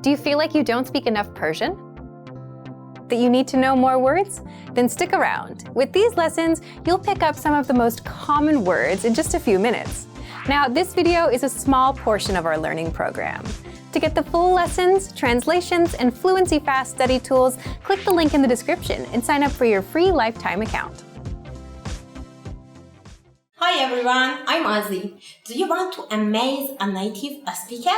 Do you feel like you don't speak enough Persian? That you need to know more words? Then stick around. With these lessons, you'll pick up some of the most common words in just a few minutes. Now, this video is a small portion of our learning program. To get the full lessons, translations, and fluency fast study tools, click the link in the description and sign up for your free lifetime account. Hi everyone, I'm Ozzy. Do you want to amaze a native speaker?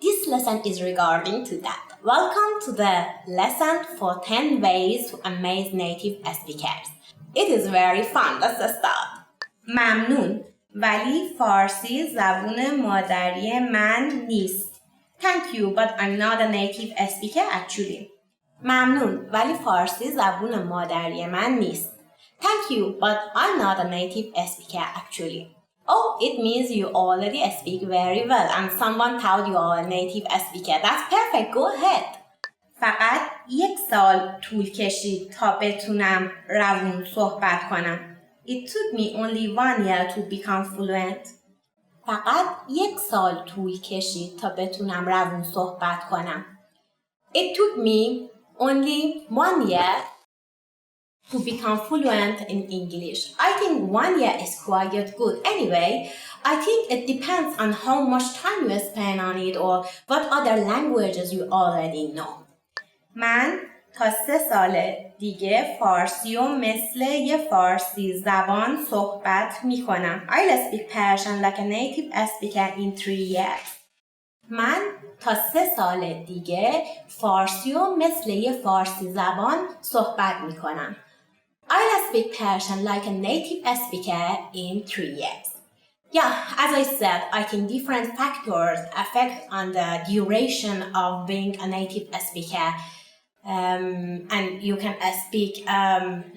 This lesson is regarding to that. Welcome to the lesson for 10 ways to amaze native speakers. It is very fun. Let's start. ممنون ولی فارسی زبون مادری من نیست. Thank you, but I'm not a native speaker actually. ممنون ولی فارسی زبون مادری من نیست. Thank you, but I'm not a native speaker actually. Oh, it means you already speak very well and someone told you are a native speaker. That's perfect, go ahead. فقط 1 سال طول کشید تا بتونم روون صحبت کنم. It took me only 1 year to become fluent. فقط 1 سال طول کشید تا بتونم روون صحبت کنم. It took me only 1 year to become fluent in English. I think 1 year is quite good. Anyway, I think it depends on how much time you spend on it or what other languages you already know. من تا 3 سال دیگه فارسی و مثل یه فارسی زبان صحبت می کنم. I'll speak Persian like a native speaker in 3 years. من تا 3 سال دیگه فارسی و مثل یه فارسی زبان صحبت می کنم. I'll speak Persian like a native speaker in 3 years. Yeah, as I said, I think different factors affect on the duration of being a native speaker. And you can speak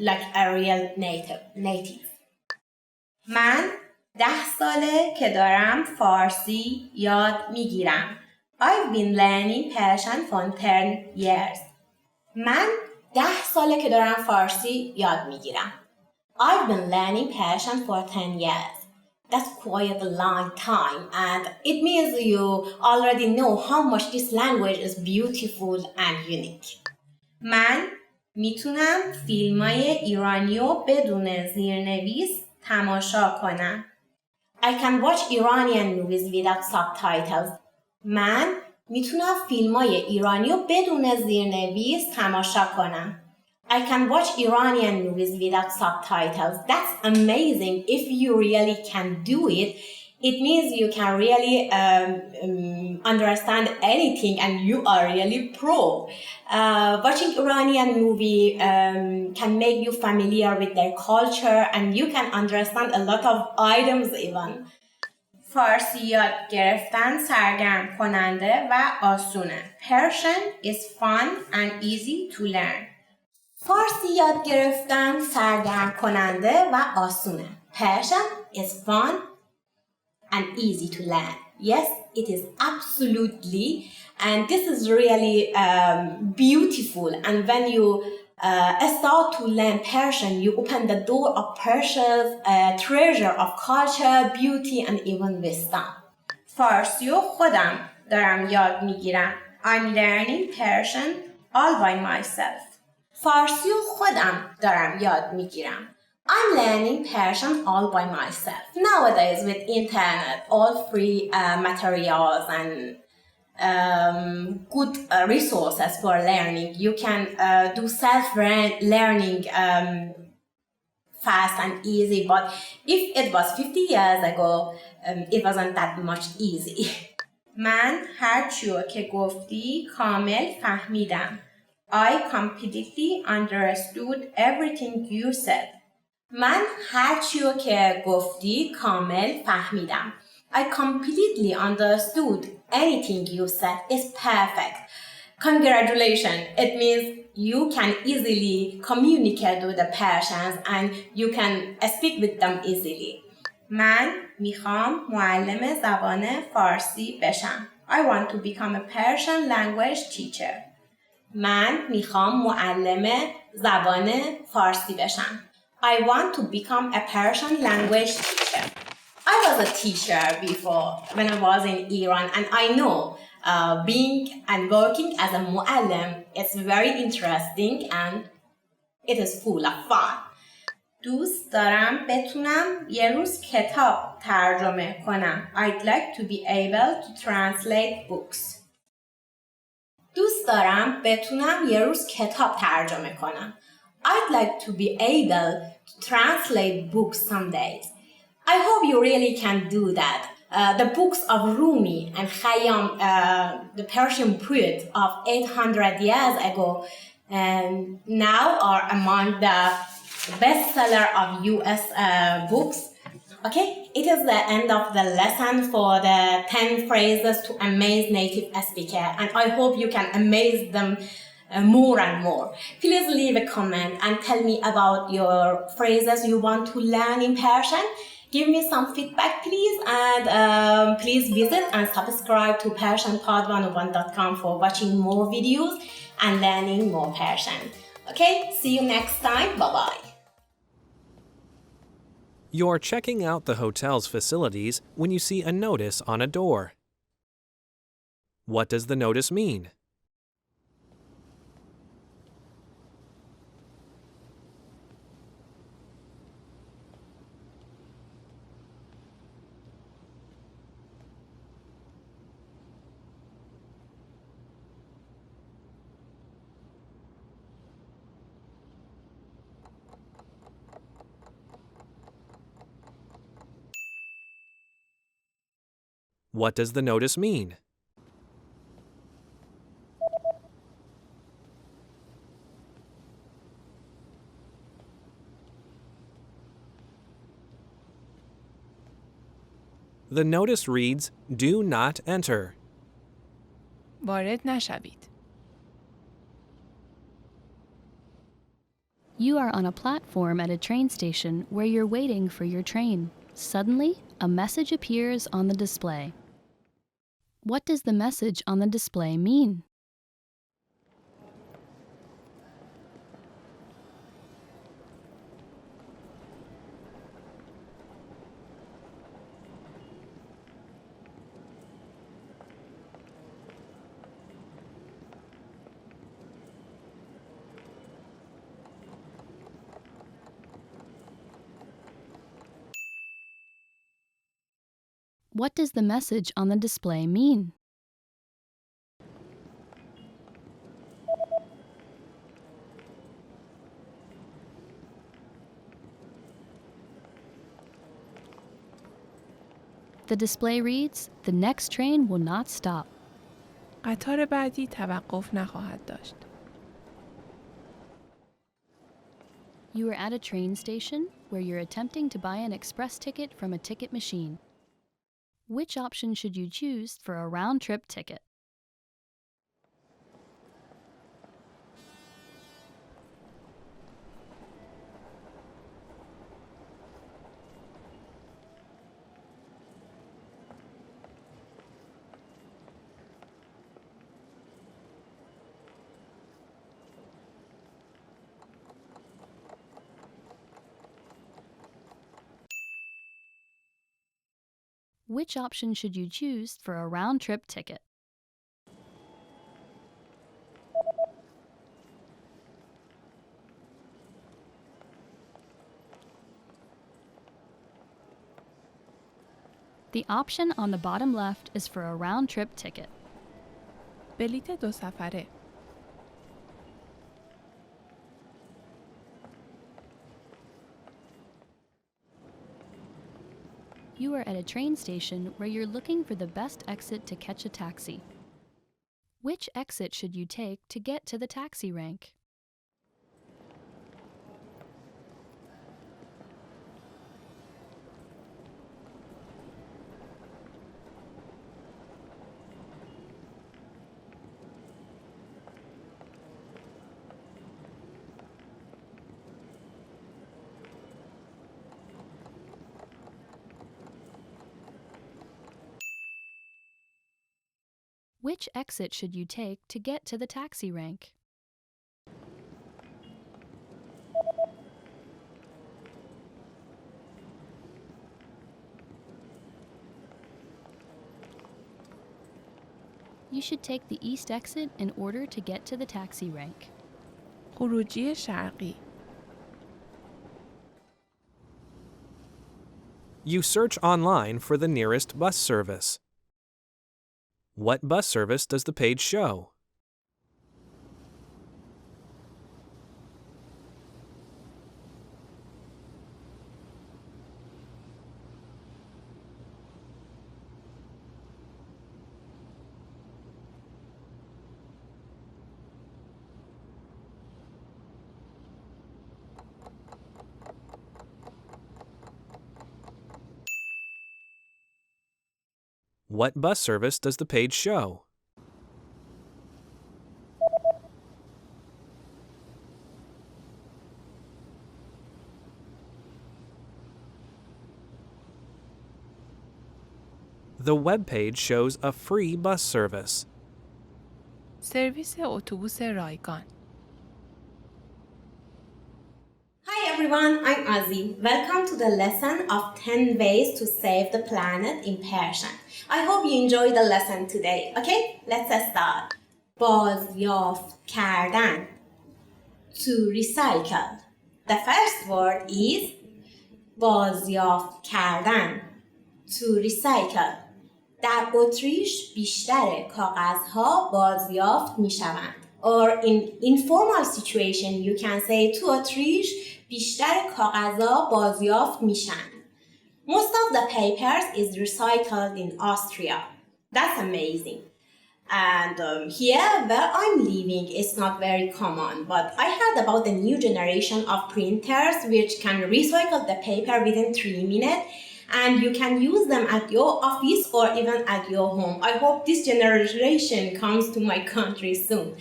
like a real native. من 10 ساله که دارم فارسی یاد میگیرم. I've been learning Persian for 10 years. من 10 ساله که دارم فارسی یاد میگیرم. I've been learning Persian for 10 years. That's quite a long time and it means you already know how much this language is beautiful and unique. من میتونم فیلمای ایرانی رو بدون زیرنویس تماشا کنم. I can watch Iranian movies without subtitles. من میتونم فیلمای ایرانی رو بدون زیرنویس تماشا کنم. I can watch Iranian movies without subtitles. That's amazing. If you really can do it, it means you can really understand anything and you are really pro. Watching Iranian movie can make you familiar with their culture and you can understand a lot of items even. فارسی یاد گرفتن سرگرم کننده و آسونه. Persian is fun and easy to learn. فارسی یاد گرفتن سرگرم کننده و آسونه. Persian is fun and easy to learn. Yes, it is absolutely, and this is really beautiful. And when you start to learn Persian, you open the door of Persia's treasure of culture, beauty, and even wisdom. فارسی رو خودم دارم یاد میگیرم. I'm learning Persian all by myself. فارسی رو خودم دارم یاد میگیرم. I'm learning Persian all by myself. Nowadays with internet, all free materials and good resources for learning. You can do self-learning fast and easy. But if it was 50 years ago, it wasn't that much easy. من هر چیو که گفتی کامل فهمیدم. I completely understood everything you said. من هر چیو که گفتی کامل فهمیدم. I completely understood anything you said is perfect. Congratulations. It means you can easily communicate with the Persians and you can speak with them easily. من میخوام معلم زبان فارسی بشم. I want to become a Persian language teacher. من میخوام معلم زبان فارسی بشم. I want to become a Persian language teacher. I was a teacher before when I was in Iran and I know being and working as a muallim. It's very interesting and it is full of fun. دوست دارم بتونم یه روز کتاب ترجمه کنم. I'd like to be able to translate books. دوست دارم بتونم یه روز کتاب ترجمه کنم. I'd like to be able to translate books some days. I hope you really can do that. The books of Rumi and Khayyam, the Persian poet of 800 years ago, now are among the bestseller of US books. Okay, it is the end of the lesson for the 10 phrases to amaze native speaker, and I hope you can amaze them more and more. Please leave a comment and tell me about your phrases you want to learn in Persian. Give me some feedback, please, and please visit and subscribe to PersianPod101.com for watching more videos and learning more Persian. Okay, see you next time. Bye-bye. You're checking out the hotel's facilities when you see a notice on a door. What does the notice mean? What does the notice mean? The notice reads, "Do not enter." وارد نشوید. You are on a platform at a train station where you're waiting for your train. Suddenly, a message appears on the display. What does the message on the display mean? What does the message on the display mean? The display reads, "The next train will not stop." قطار بعدی توقف نخواهد داشت. You are at a train station where you're attempting to buy an express ticket from a ticket machine. Which option should you choose for a round-trip ticket? Which option should you choose for a round-trip ticket? The option on the bottom left is for a round-trip ticket. بلیت دو سفره. You are at a train station where you're looking for the best exit to catch a taxi. Which exit should you take to get to the taxi rank? Which exit should you take to get to the taxi rank? You should take the east exit in order to get to the taxi rank. خروجی شرقی. You search online for the nearest bus service. What bus service does the page show? What bus service does the page show? The web page shows a free bus service. سرویس اتوبوس رایگان. Hi everyone, I'm Ozzy. Welcome to the lesson of 10 ways to save the planet in Persian. I hope you enjoy the lesson today. Okay, let's start. بازیافت کردن. To recycle. The first word is بازیافت کردن. To recycle. در اتریش بیشتر کاغذها بازیافت می شوند. Or in informal situation you can say to اتریش بیشتر کاغذها بازیافت میشن. Most of the papers is recycled in Austria. That's amazing. And here where I'm living it's not very common, but I heard about the new generation of printers which can recycle the paper within 3 minutes and you can use them at your office or even at your home. I hope this generation comes to my country soon.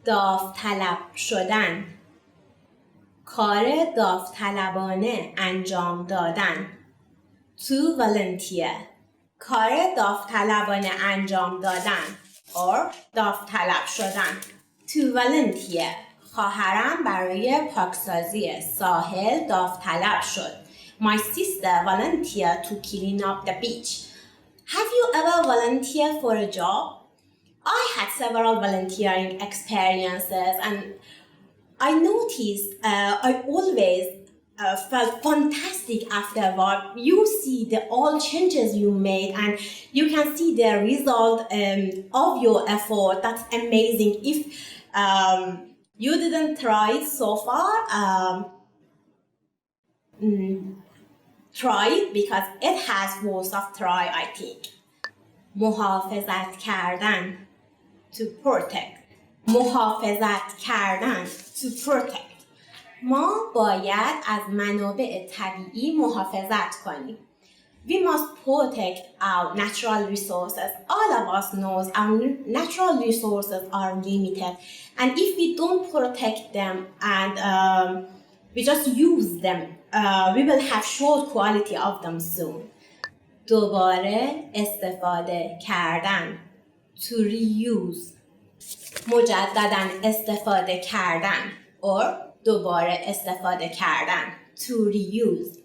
داوطلب شدن. کار داوطلبانه انجام دادن. To volunteer. کار داوطلبانه انجام دادن. Or داوطلب شدن. To volunteer. خواهرم برای پاکسازی ساحل داوطلب شد. My sister volunteered to clean up the beach. Have you ever volunteered for a job? I had several volunteering experiences and I noticed I always felt fantastic afterward. You see the all changes you made and you can see the result of your effort. That's amazing. If you didn't try it so far, try it because it has worth of try, I think. محافظت کردن. To protect. محافظت کردن. To protect. ما باید از منابع طبیعی محافظت کنیم. We must protect our natural resources. All of us knows our natural resources are limited. And if we don't protect them and we just use them, we will have short quality of them soon. دوباره استفاده کردن. To reuse. مجدداً استفاده کردن. Or دوباره استفاده کردن. To reuse.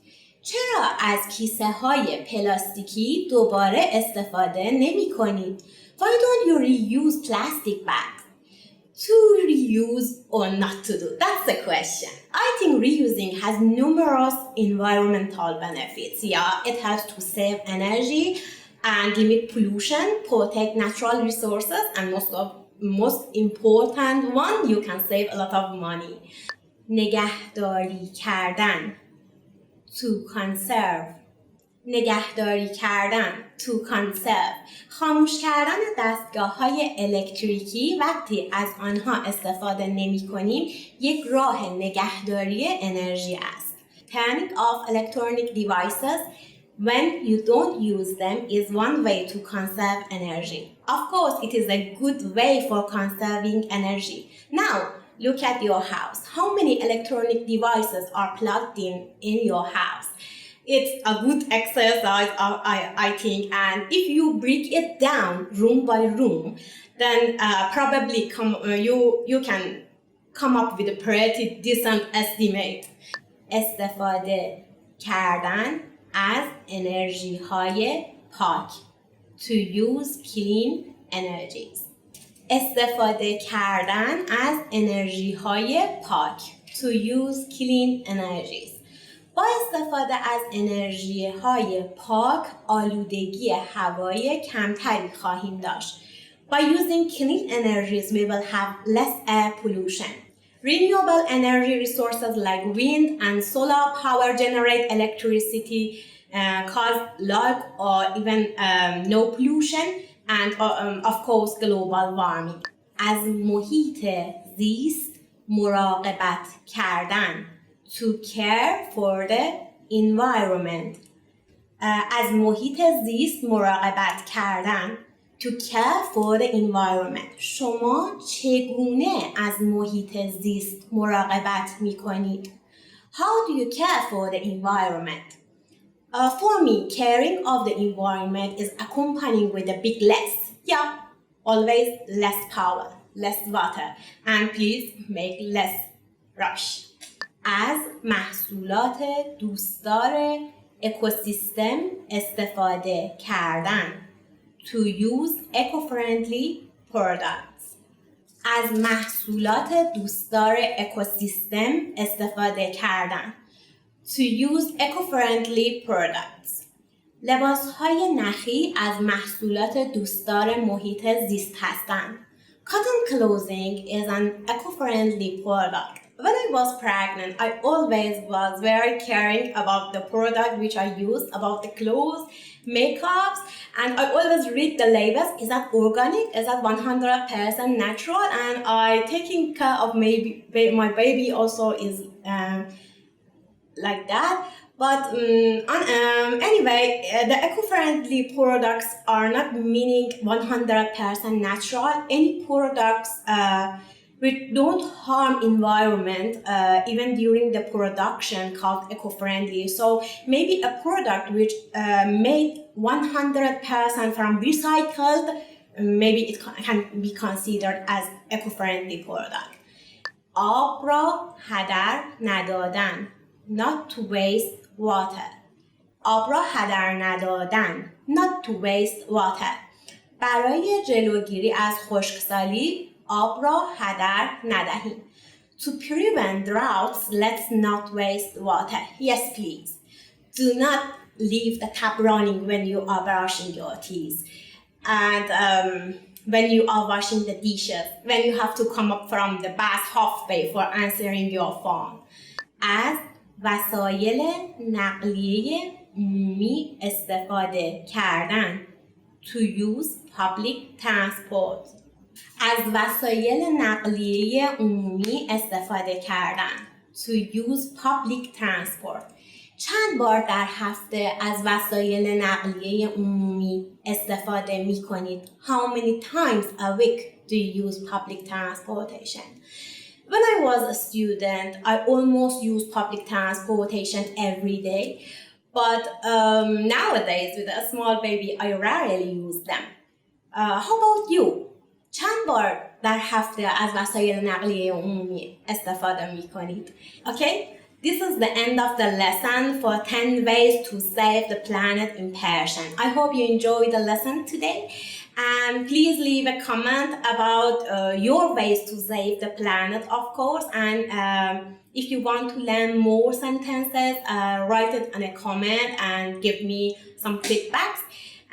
چرا از کیسه های پلاستیکی دوباره استفاده نمی کنید؟ Why don't you reuse plastic bags? To reuse or not to do? That's the question. I think reusing has numerous environmental benefits. Yeah, it helps to save energy and limit pollution, protect natural resources, and most important one, you can save a lot of money. نگهداری کردن. To conserve. نگهداری کردن. To conserve. خاموش کردن دستگاه‌های الکتریکی وقتی از آنها استفاده نمی‌کنیم یک راه نگهداری انرژی است. Turning off electronic devices when you don't use them is one way to conserve energy. Of course, it is a good way for conserving energy. Now, look at your house. How many electronic devices are plugged in your house? It's a good exercise, I think. And if you break it down room by room, then probably you can come up with a pretty decent estimate. استفاده کردن از انرژی های پاک. To use clean energies. استفاده کردن از انرژی های پاک. To use clean energies. با استفاده از انرژی های پاک آلودگی هوای کمتری خواهیم داشت. By using clean energies we will have less air pollution. Renewable energy resources like wind and solar power generate electricity, cause low or even no pollution and of course global warming. از محیط زیست مراقبت کردن. To care for the environment. از محیط زیست مراقبت کردن. To care for the environment. شما چگونه از محیط زیست مراقبت می کنید؟ How do you care for the environment? For me, caring of the environment is accompanying with a big less. Yeah, always less power, less water, and please make less rush. از محصولات دوستدار اکوسیستم استفاده کردن. To use eco-friendly products. از محصولات دوستدار اکوسیستم استفاده کردن. To use eco-friendly products. لباسهای نخی از محصولات دوستدار محیط زیست هستند. Cotton clothing is an eco-friendly product. When I was pregnant, I always was very caring about the product which I used, about the clothes, makeups, and I always read the labels. Is that organic? Is that 100% natural? And I taking care of my baby also is like that. But anyway, the eco-friendly products are not meaning 100% natural. Any products which don't harm environment even during the production called eco-friendly. So maybe a product which made 100% from recycled, maybe it can be considered as eco-friendly product. آب را هدر ندادن. Not to waste water. آب را هدر ندادن. Not to waste water. برای جلوگیری از خشکسالی آب را هدر ندهیم. To prevent droughts, let's not waste water. Yes, please. Do not leave the tap running when you are brushing your teeth. And when you are washing the dishes, when you have to come up from the bath halfway for answering your phone. از وسایل نقلیه عمومی استفاده کردن. To use public transport. از وسایل نقلیه عمومی استفاده کردن. To use public transport. چند بار در هفته از وسایل نقلیه عمومی استفاده می کنید؟ How many times a week do you use public transportation? When I was a student, I almost used public transportation every day. But nowadays, with a small baby, I rarely use them. How about you? چند بار در هفته از وسایل نقلیه عمومی استفاده می کنید؟ Okay, this is the end of the lesson for 10 ways to save the planet in Persian. I hope you enjoyed the lesson today. And please leave a comment about your ways to save the planet, of course. And if you want to learn more sentences, write it in a comment and give me some feedbacks.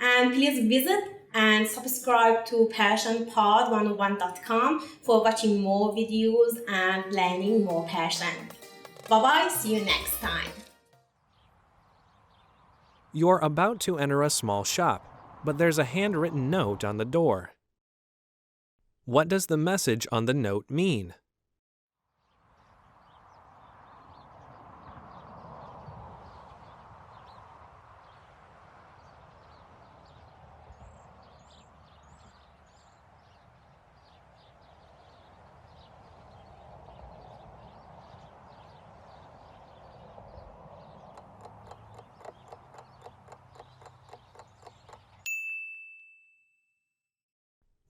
And please visit and subscribe to PersianPod101.com for watching more videos and learning more Persian. Bye-bye, see you next time. You're about to enter a small shop, but there's a handwritten note on the door. What does the message on the note mean?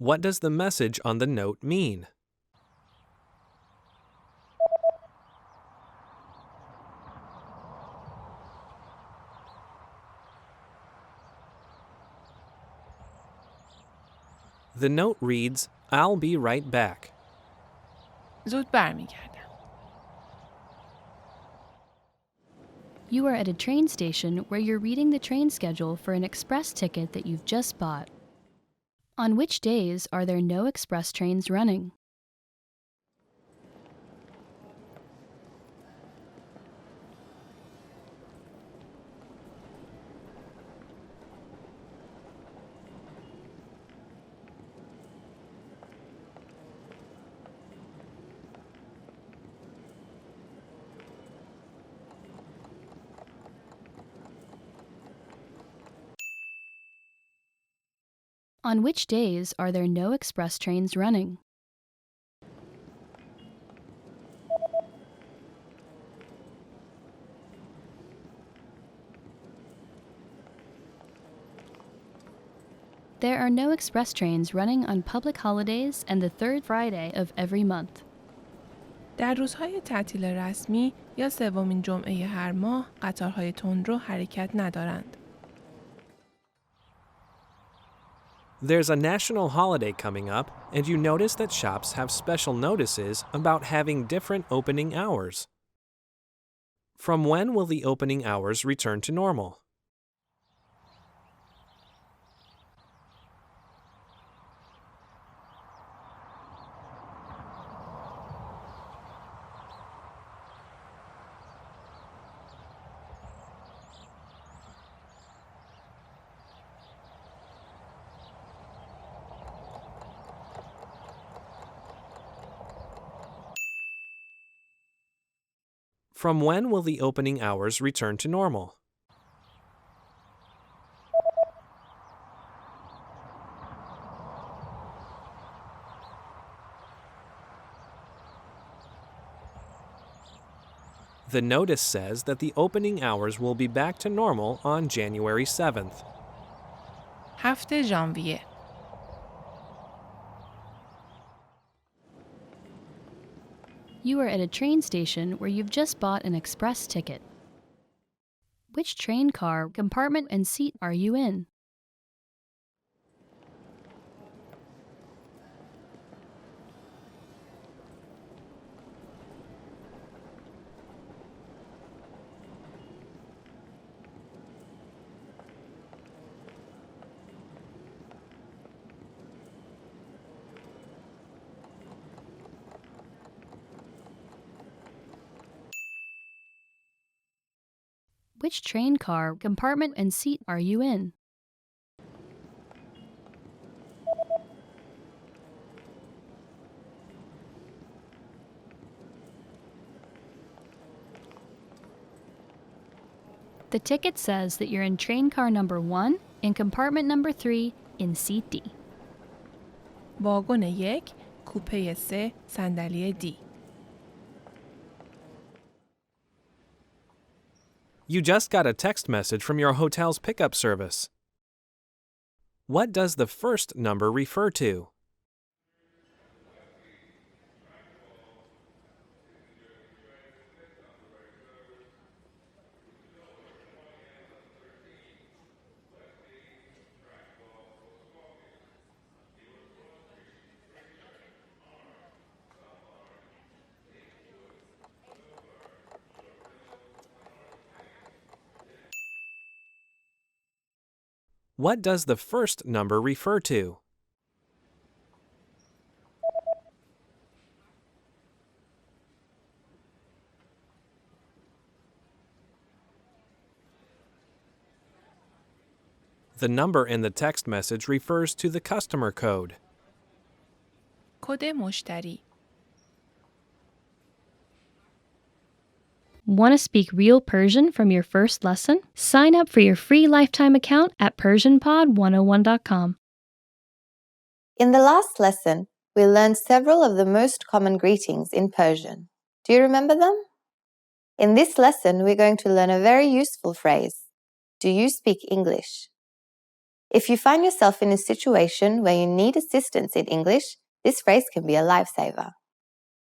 What does the message on the note mean? The note reads, I'll be right back. زود برمیگردم. You are at a train station where you're reading the train schedule for an express ticket that you've just bought. On which days are there no express trains running? On which days are there no express trains running? There are no express trains running on public holidays and the third Friday of every month. در روزهای تعطیل رسمی یا سومین جمعه هر ماه قطارهای تندرو حرکت ندارند. There's a national holiday coming up, and you notice that shops have special notices about having different opening hours. From when will the opening hours return to normal? From when will the opening hours return to normal? The notice says that the opening hours will be back to normal on January 7th. 7 ژانویه. You are at a train station where you've just bought an express ticket. Which train car, compartment, and seat are you in? Which train car, compartment, and seat are you in? The ticket says that you're in train car number 1 in compartment number 3 in seat D. واگن 1 کوپه 3 صندلی D. You just got a text message from your hotel's pickup service. What does the first number refer to? What does the first number refer to? The number in the text message refers to the customer code. کد مشتری. Want to speak real Persian from your first lesson? Sign up for your free lifetime account at PersianPod101.com. In the last lesson, we learned several of the most common greetings in Persian. Do you remember them? In this lesson, we're going to learn a very useful phrase. Do you speak English? If you find yourself in a situation where you need assistance in English, this phrase can be a lifesaver.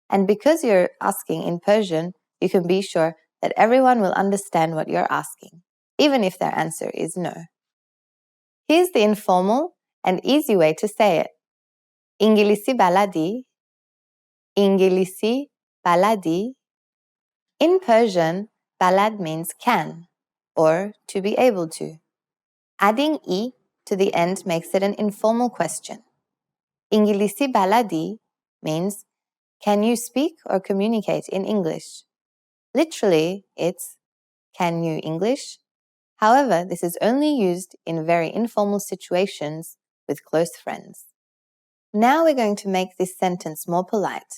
And because you're asking in Persian, you can be sure that everyone will understand what you're asking, even if their answer is no. Here's the informal and easy way to say it. انگلیسی بلدی؟ انگلیسی بلدی؟ In Persian, balad means can, or to be able to. Adding "i" to the end makes it an informal question. İngilisi baladi means, can you speak or communicate in English? Literally, it's, can you English? However, this is only used in very informal situations with close friends. Now we're going to make this sentence more polite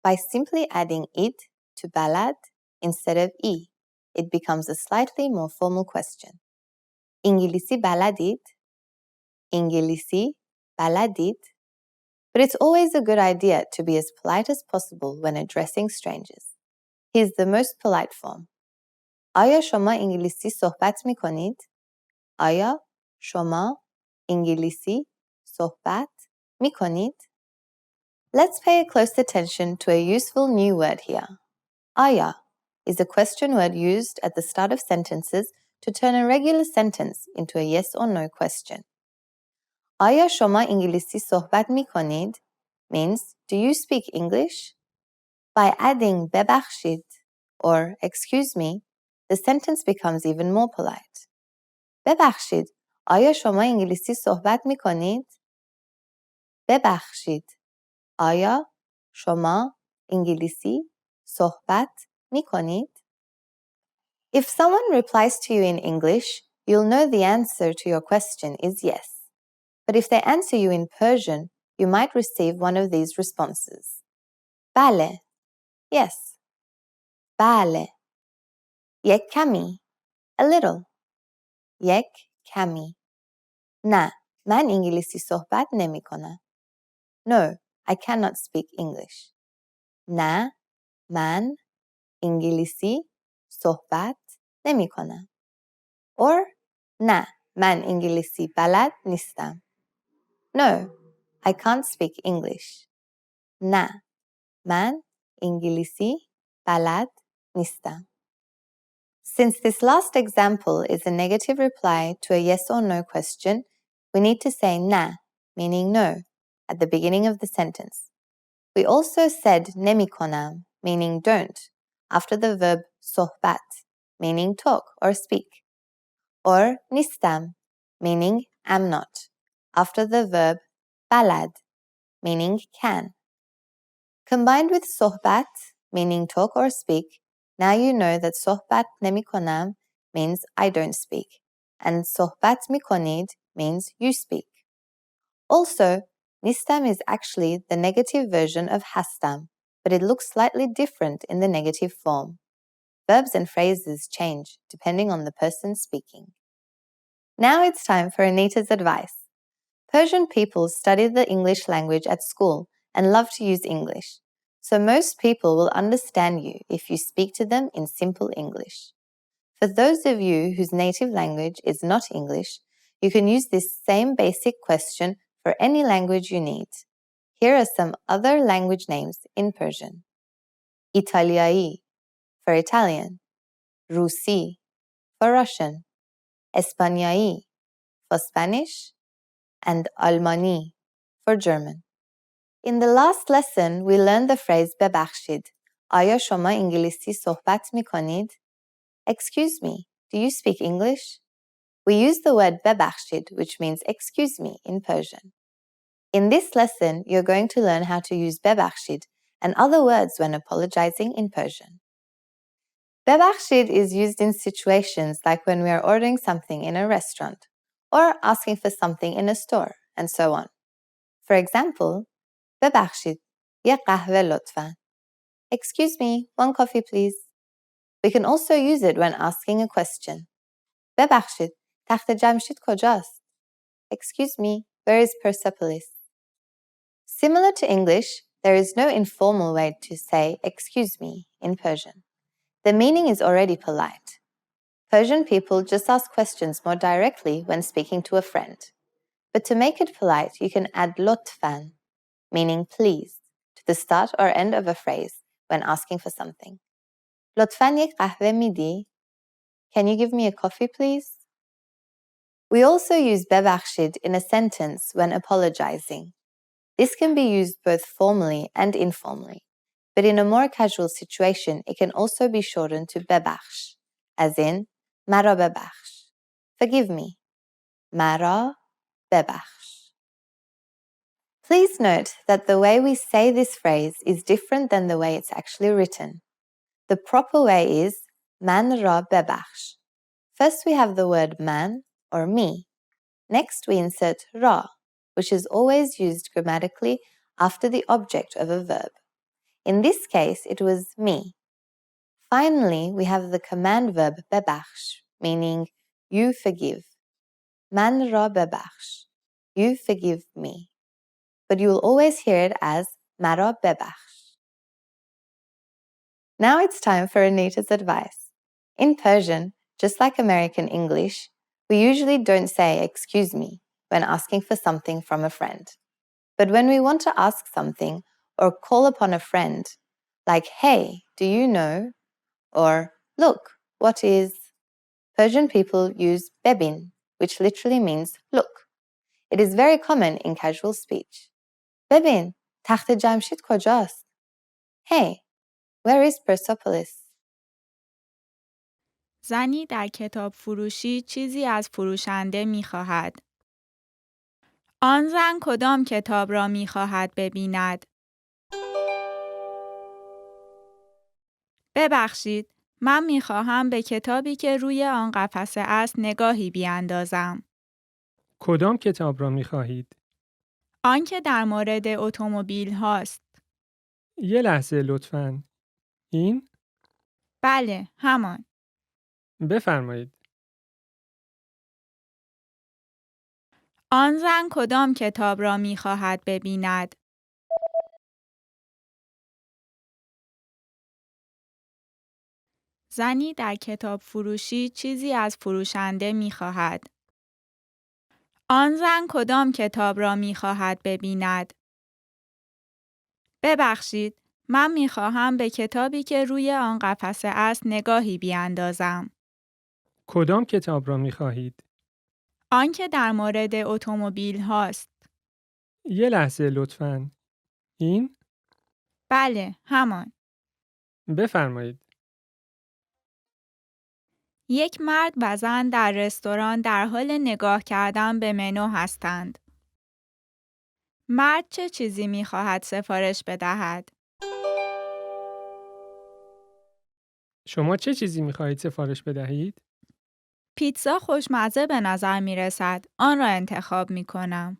by simply adding "it" to balad instead of "i." It becomes a slightly more formal question. İngilisi baladid? İngilisi baladid? But it's always a good idea to be as polite as possible when addressing strangers. Here's the most polite form. آیا شما انگلیسی صحبت می کنید؟ آیا شما انگلیسی صحبت می کنید؟ Let's pay close attention to a useful new word here. آیا is a question word used at the start of sentences to turn a regular sentence into a yes or no question. آیا شما انگلیسی صحبت می کنید? Means, do you speak English? By adding ببخشید or excuse me, the sentence becomes even more polite. ببخشید، آیا شما انگلیسی صحبت می کنید؟ ببخشید، آیا شما انگلیسی صحبت می کنید؟ If someone replies to you in English, you'll know the answer to your question is yes. But if they answer you in Persian, you might receive one of these responses. بله, yes. بله. یک کمی, a little. یک کمی. نه, من انگلیسی صحبت نمی کنم. No, I cannot speak English. نه, من انگلیسی صحبت نمی کنم. Or, نه, من انگلیسی بلد نیستم. No, I can't speak English. نه, من انگلیسی بلد نیستم. Since this last example is a negative reply to a yes or no question, we need to say نه, meaning no, at the beginning of the sentence. We also said نمی‌کنم, meaning don't, after the verb صحبت, meaning talk or speak. Or نیستم, meaning am not, after the verb بلد, meaning can. Combined with صحبت, meaning talk or speak, now you know that صحبت نمی‌کنم means I don't speak, and صحبت می‌کنید means you speak. Also, نیستم is actually the negative version of هستم, but it looks slightly different in the negative form. Verbs and phrases change depending on the person speaking. Now it's time for Anita's advice. Persian people study the English language at school and love to use English, so most people will understand you if you speak to them in simple English. For those of you whose native language is not English, you can use this same basic question for any language you need. Here are some other language names in Persian. İtalyai for Italian, Rusi for Russian, Espanjai for Spanish, and Almani for German. In the last lesson, we learned the phrase ببخشید. آیا شما انگلیسی صحبت می کنید؟ Excuse me, do you speak English? We use the word ببخشید, which means excuse me in Persian. In this lesson, you're going to learn how to use ببخشید and other words when apologizing in Persian. ببخشید is used in situations like when we are ordering something in a restaurant or asking for something in a store, and so on. For example, ببخشید، یک قهوه لطفاً. Excuse me, one coffee please. We can also use it when asking a question. ببخشید، تخت جمشید کجاست؟ Excuse me, where is Persepolis? Similar to English, there is no informal way to say excuse me in Persian. The meaning is already polite. Persian people just ask questions more directly when speaking to a friend. But to make it polite, you can add لطفاً, meaning please, to the start or end of a phrase when asking for something. لطفاً یک قهوه میدی? Can you give me a coffee, please? We also use ببخشید in a sentence when apologizing. This can be used both formally and informally, but in a more casual situation, it can also be shortened to ببخش, as in مرا ببخش. Forgive me. مرا ببخش. Please note that the way we say this phrase is different than the way it's actually written. The proper way is من را ببخش. First we have the word man or me. Next we insert را, which is always used grammatically after the object of a verb. In this case, it was me. Finally, we have the command verb ببخش, meaning you forgive. من را ببخش. You forgive me. But you will always hear it as مرا ببخش. Now it's time for Anita's advice. In Persian, just like American English, we usually don't say excuse me when asking for something from a friend. But when we want to ask something or call upon a friend, like hey, do you know? Or look, what is? Persian people use bebin, which literally means look. It is very common in casual speech. ببین تخت جمشید کجاست؟ Hey, where is Persepolis? زنی در کتاب فروشی چیزی از فروشنده می خواهد. آن زن کدام کتاب را می خواهد ببیند؟ ببخشید، من می خواهم به کتابی که روی آن قفسه است نگاهی بیاندازم. کدام کتاب را می خواهید؟ آن که در مورد اتومبیل هاست. یه لحظه لطفاً. این؟ بله، همان. بفرمایید. آن زن کدام کتاب را می خواهد ببیند؟ زنی در کتاب فروشی چیزی از فروشنده می خواهد. آن زن کدام کتاب را می خواهد ببیند؟ ببخشید، من می خواهم به کتابی که روی آن قفسه است نگاهی بیاندازم. کدام کتاب را می خواهید؟ آن که در مورد اتومبیل هاست. یه لحظه لطفاً. این؟ بله، همان. بفرمایید. یک مرد و زن در رستوران در حال نگاه کردن به منو هستند. مرد چه چیزی می خواهد سفارش بدهد؟ شما چه چیزی می خواهید سفارش بدهید؟ پیتزا خوشمزه به نظر می رسد. آن را انتخاب می کنم.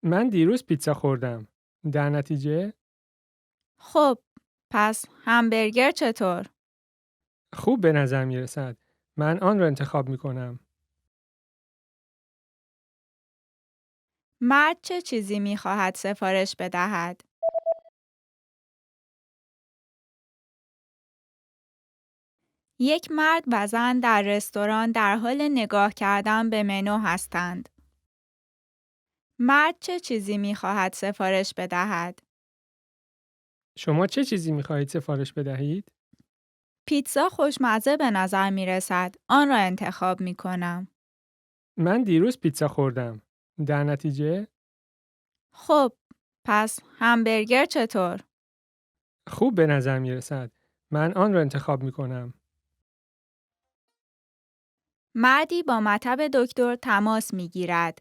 من دیروز پیتزا خوردم. در نتیجه؟ خب، پس همبرگر چطور؟ خوب به نظر می رسد. من آن را انتخاب می کنم. مرد چه چیزی می خواهد سفارش بدهد؟ یک مرد و زن در رستوران در حال نگاه کردن به منو هستند. مرد چه چیزی می خواهد سفارش بدهد؟ شما چه چیزی می خواهید سفارش بدهید؟ پیتزا خوشمزه به نظر می رسد. آن را انتخاب می کنم. من دیروز پیتزا خوردم. در نتیجه؟ خب، پس همبرگر چطور؟ خوب به نظر می رسد. من آن را انتخاب می کنم. مردی با مطب دکتر تماس می گیرد.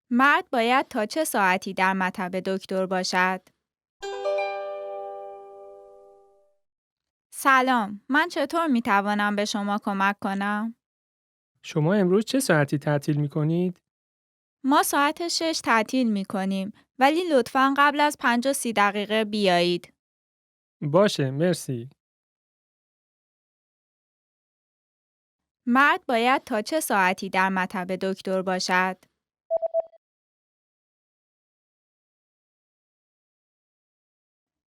مرد باید تا چه ساعتی در مطب دکتر باشد؟ سلام، من چطور می توانم به شما کمک کنم؟ شما امروز چه ساعتی تعطیل می کنید؟ ما ساعت 6 تعطیل می کنیم، ولی لطفاً قبل از 5:30 بیایید. باشه، مرسی. مرد باید تا چه ساعتی در مطب دکتر باشد؟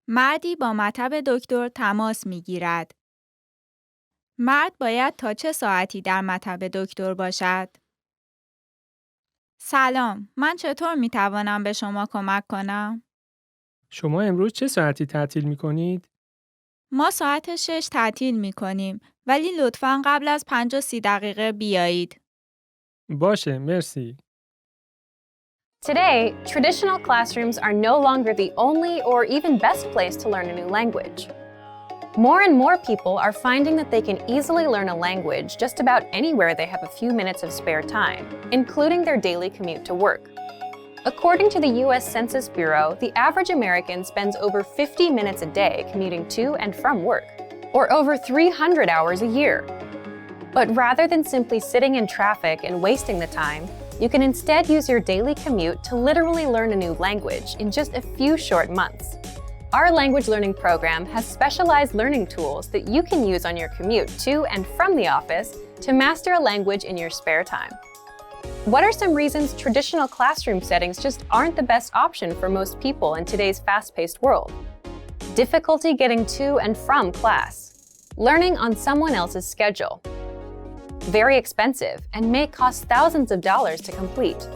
مردی با مطب دکتر تماس می گیرد. مرد باید تا چه ساعتی در مطب دکتر باشد؟ سلام، من چطور می توانم به شما کمک کنم؟ شما امروز چه ساعتی تعطیل می کنید؟ ما ساعت 6 تعطیل می کنیم، ولی لطفاً قبل از 5:30 بیایید. باشه، مرسی. Today, traditional classrooms are no longer the only or even best place to learn a new language. More and more people are finding that they can easily learn a language just about anywhere they have a few minutes of spare time, including their daily commute to work. According to the US Census Bureau, the average American spends over 50 minutes a day commuting to and from work, or over 300 hours a year. But rather than simply sitting in traffic and wasting the time, you can instead use your daily commute to literally learn a new language in just a few short months. Our language learning program has specialized learning tools that you can use on your commute to and from the office to master a language in your spare time. What are some reasons traditional classroom settings just aren't the best option for most people in today's fast-paced world? Difficulty getting to and from class. Learning on someone else's schedule. Very expensive and may cost thousands of dollars to complete.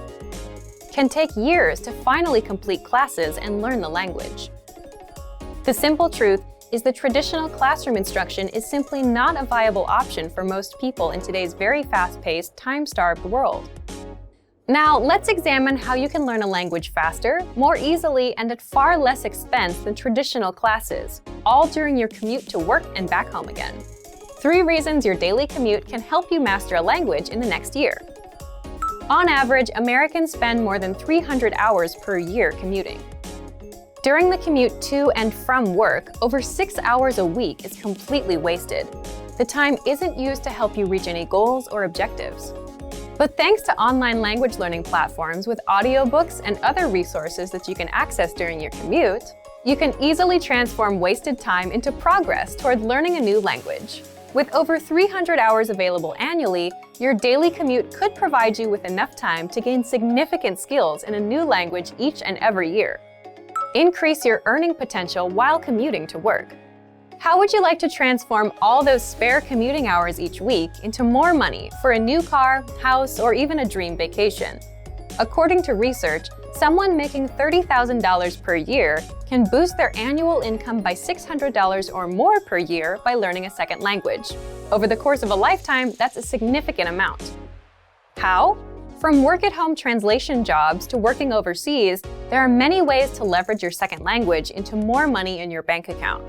Can take years to finally complete classes and learn the language. The simple truth is that traditional classroom instruction is simply not a viable option for most people in today's very fast-paced, time-starved world. Now, let's examine how you can learn a language faster, more easily, and at far less expense than traditional classes, all during your commute to work and back home again. 3 reasons your daily commute can help you master a language in the next year. On average, Americans spend more than 300 hours per year commuting. During the commute to and from work, over 6 hours a week is completely wasted. The time isn't used to help you reach any goals or objectives. But thanks to online language learning platforms with audiobooks and other resources that you can access during your commute, you can easily transform wasted time into progress toward learning a new language. With over 300 hours available annually, your daily commute could provide you with enough time to gain significant skills in a new language each and every year. Increase your earning potential while commuting to work. How would you like to transform all those spare commuting hours each week into more money for a new car, house, or even a dream vacation? According to research, someone making $30,000 per year can boost their annual income by $600 or more per year by learning a second language. Over the course of a lifetime, that's a significant amount. How? From work-at-home translation jobs to working overseas, there are many ways to leverage your second language into more money in your bank account.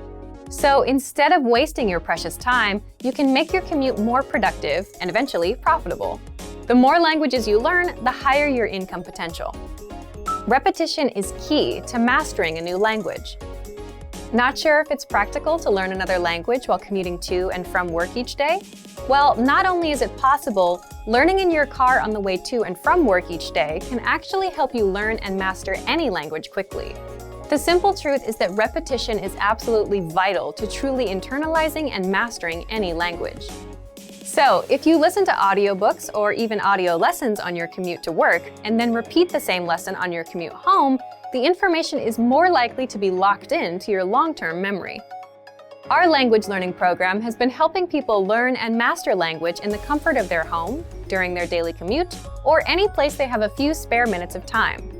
So instead of wasting your precious time, you can make your commute more productive and eventually profitable. The more languages you learn, the higher your income potential. Repetition is key to mastering a new language. Not sure if it's practical to learn another language while commuting to and from work each day? Well, not only is it possible, learning in your car on the way to and from work each day can actually help you learn and master any language quickly. The simple truth is that repetition is absolutely vital to truly internalizing and mastering any language. So, if you listen to audiobooks or even audio lessons on your commute to work, and then repeat the same lesson on your commute home, the information is more likely to be locked into your long-term memory. Our language learning program has been helping people learn and master language in the comfort of their home, during their daily commute, or any place they have a few spare minutes of time.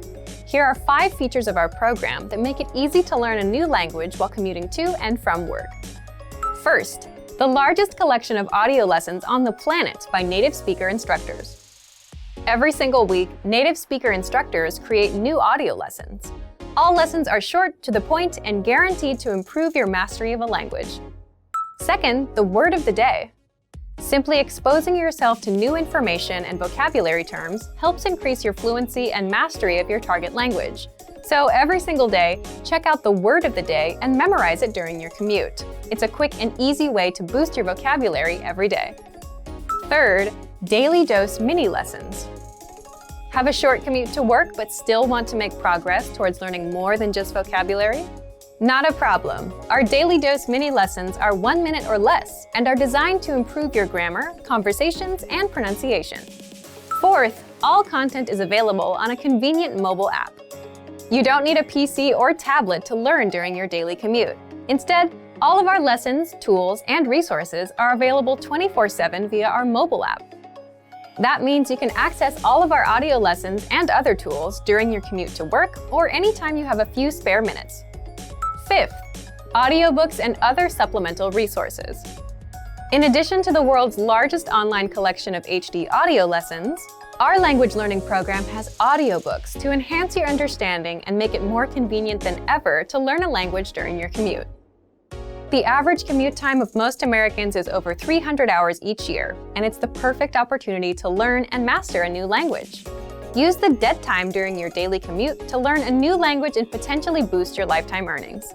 Here are 5 features of our program that make it easy to learn a new language while commuting to and from work. First, the largest collection of audio lessons on the planet by native speaker instructors. Every single week, native speaker instructors create new audio lessons. All lessons are short, to the point, and guaranteed to improve your mastery of a language. Second, the word of the day. Simply exposing yourself to new information and vocabulary terms helps increase your fluency and mastery of your target language. So every single day, check out the word of the day and memorize it during your commute. It's a quick and easy way to boost your vocabulary every day. Third, daily dose mini lessons. Have a short commute to work but still want to make progress towards learning more than just vocabulary? Not a problem. Our daily dose mini lessons are 1 minute or less and are designed to improve your grammar, conversations, and pronunciation. Fourth, all content is available on a convenient mobile app. You don't need a PC or tablet to learn during your daily commute. Instead, all of our lessons, tools, and resources are available 24/7 via our mobile app. That means you can access all of our audio lessons and other tools during your commute to work or anytime you have a few spare minutes. Fifth, audiobooks and other supplemental resources. In addition to the world's largest online collection of HD audio lessons, Our language learning program has audiobooks to enhance your understanding and make it more convenient than ever to learn a language during your commute. The average commute time of most Americans is over 300 hours each year, and it's the perfect opportunity to learn and master a new language. Use the dead time during your daily commute to learn a new language and potentially boost your lifetime earnings.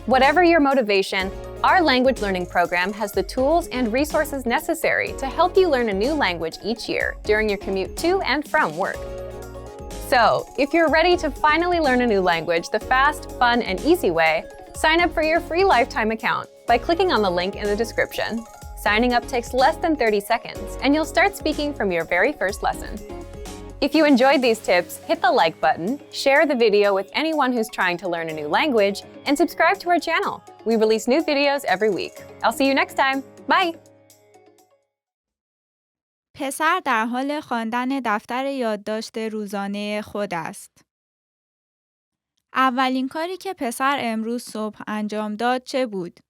Whatever your motivation, our language learning program has the tools and resources necessary to help you learn a new language each year during your commute to and from work. So, if you're ready to finally learn a new language the fast, fun, and easy way, sign up for your free lifetime account by clicking on the link in the description. Signing up takes less than 30 seconds, and you'll start speaking from your very first lesson. If you enjoyed these tips, hit the like button, share the video with anyone who's trying to learn a new language, and subscribe to our channel. We release new videos every week. I'll see you next time. Bye! پسر در حال خواندن دفتر یادداشت روزانه خود است. اولین کاری که پسر امروز صبح انجام داد چه بود؟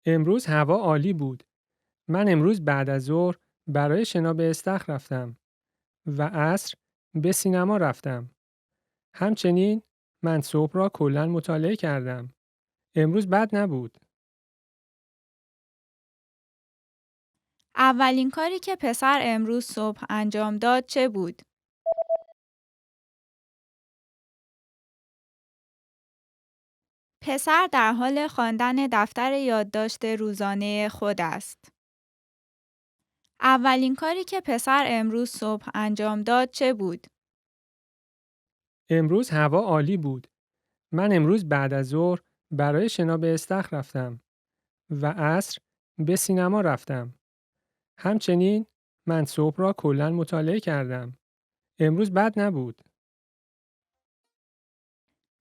امروز هوا عالی بود. من امروز بعد از ظهر برای شنا به استخر رفتم و عصر به سینما رفتم. همچنین من صبح را کلاً مطالعه کردم. امروز بد نبود. اولین کاری که پسر امروز صبح انجام داد چه بود؟ پسر در حال خواندن دفتر یادداشت روزانه خود است. اولین کاری که پسر امروز صبح انجام داد چه بود؟ امروز هوا عالی بود. من امروز بعد از ظهر برای شنا به استخر رفتم و عصر به سینما رفتم. همچنین من صبح را کلاً مطالعه کردم. امروز بد نبود.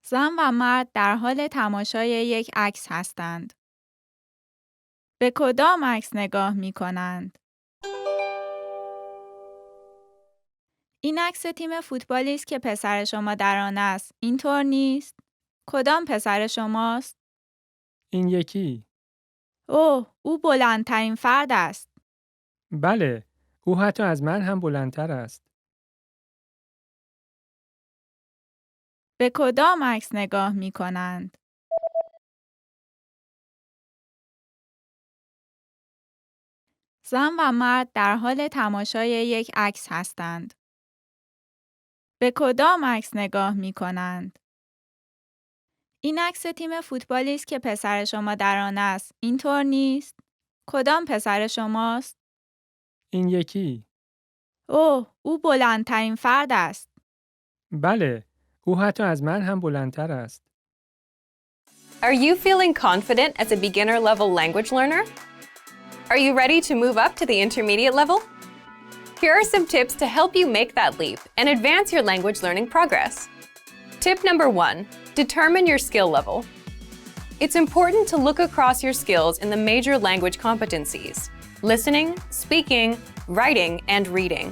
زن و مرد در حال تماشای یک عکس هستند. به کدام عکس نگاه می کنند؟ این عکس تیم فوتبالی است که پسر شما در آن است. اینطور نیست؟ کدام پسر شماست؟ این یکی. اوه، او بلندترین فرد است. بله، او حتی از من هم بلندتر است. به کدام عکس نگاه می کنند؟ زن و مرد در حال تماشای یک عکس هستند. به کدام عکس نگاه می کنند؟ این عکس تیم فوتبالی است که پسر شما در آن است. اینطور نیست؟ کدام پسر شماست؟ این یکی. اوه، او بلندترین فرد است. بله، او حتی از من هم بلندتر است. Are you feeling confident as a beginner-level language learner? Are you ready to move up to the intermediate level? Here are some tips to help you make that leap and advance your language learning progress. Tip number 1, determine your skill level. It's important to look across your skills in the major language competencies: listening, speaking, writing, and reading.